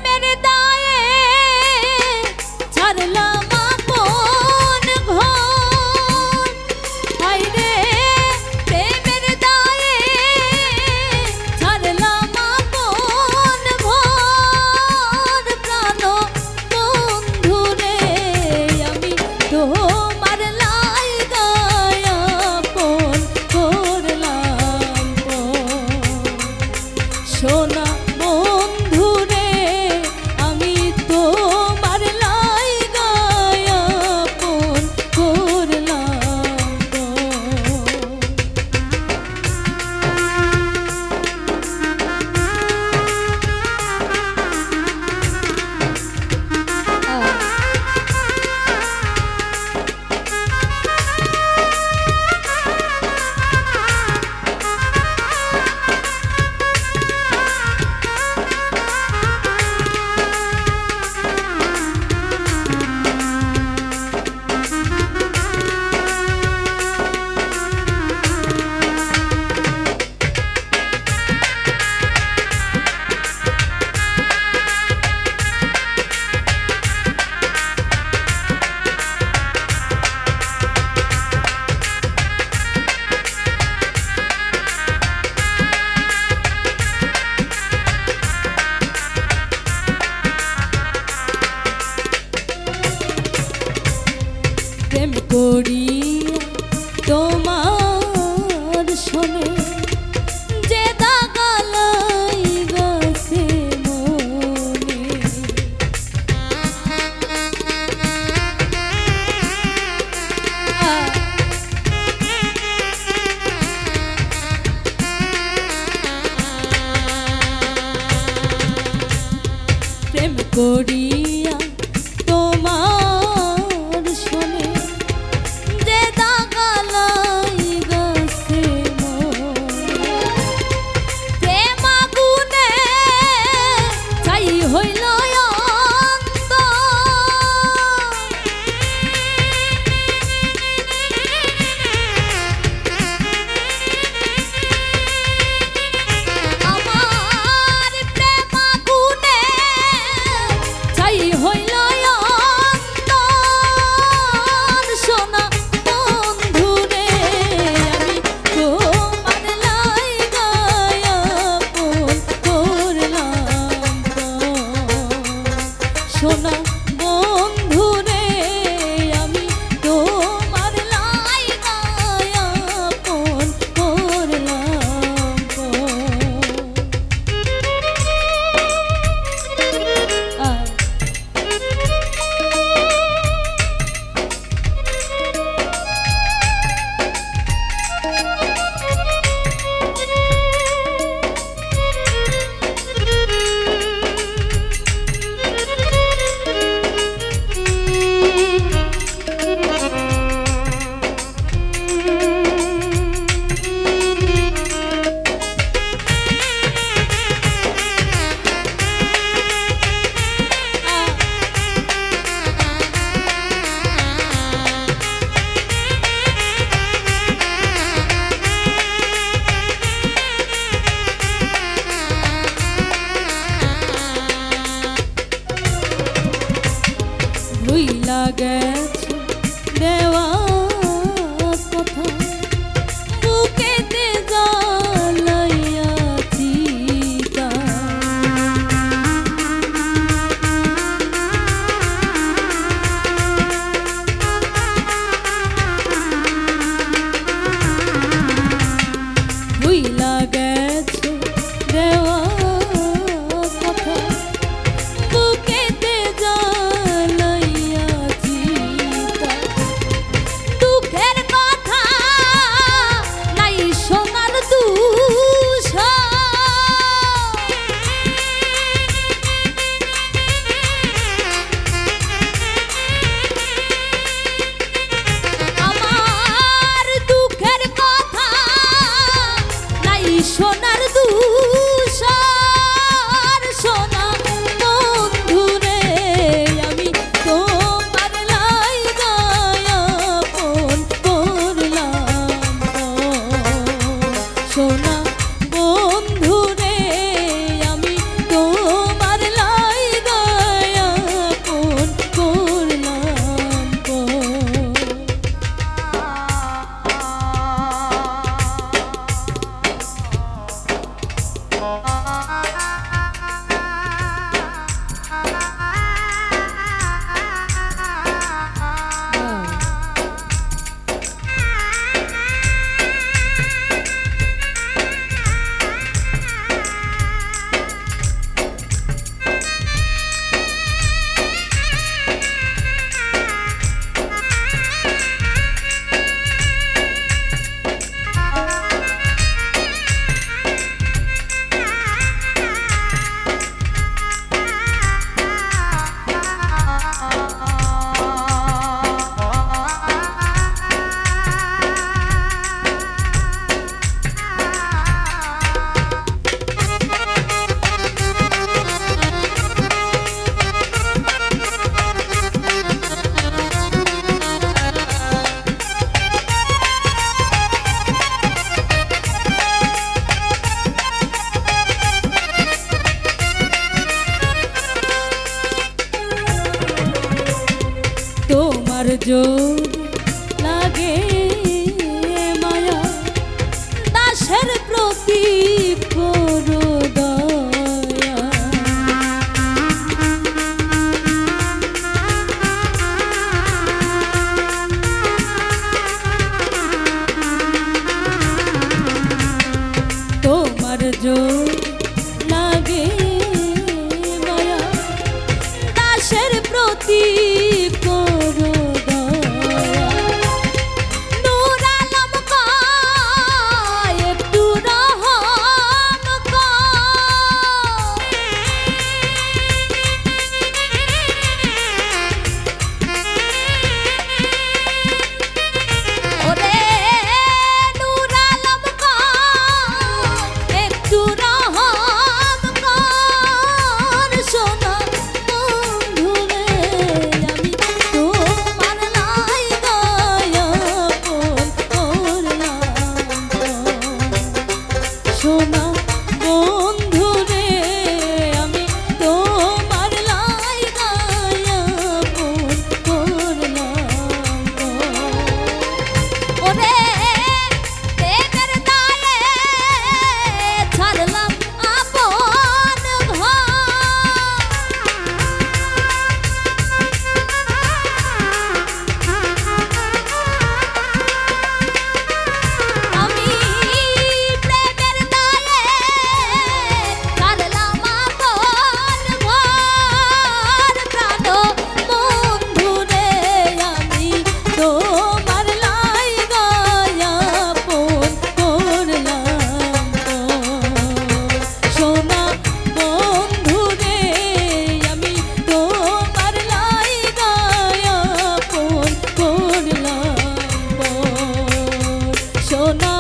প্রেমের দায়ে ছাড়লাম আপন ঘর, হায় রে প্রেমের দায়ে ছাড়লাম আপন ঘর। প্রাণ বন্ধু রে আমি তোমার লাইগায় আপন করলাম পর। সোনা বন্ধু রে আমি তোমার লাইগায় আপন করলাম প্রেম করিয়া তোমার শোনে যে দাগা লাইগাছে মনে। প্রেম করিয়া তোমার শোনে যে দাগা লাইগাছে মনে। প্রেম আগুনে ছাই হইল অন্ত, আমার প্রেম আগুনে ছাই হইল অন্তর। সোনা বন্ধু রে আমি তোমার লাইগায় আপন করলাম পর। সোনা বন্ধু রে আমি তোমার লাইগায় আপন করলাম পর। ভুইলা গেছে দেওয়া কথা, বুকেতে জ্বালাইয়াছি ভুইলা গেছে দেওয়া কথা, বুকেতে জ্বালাইয়াছি যদি লাগে মায়া দাসের প্রতি করো দয়া। তোমার যদি লাগে মায়া দাসের প্রতি করো দয়া। নূর আলম কয় একটু রহম কর। ওরে নূর আলম কয় একটু রহম কর। সোনা বন্ধুরে আমি তোমার লাই দয়া করলাম। সোনা বন্ধুরে আমি তোমার লাই দয়া করলাম। ওরে প্রেমের দায়ে ছাড়লাম আপন ঘর। আমি প্রেমের দায়ে ছাড়লাম আপন ঘর। প্রাণ বন্ধুরে আমি তোমার লাই দয়া করলাম। সোনা বন্ধুরে আমি তোমার লাই দয়া করলাম। সোনা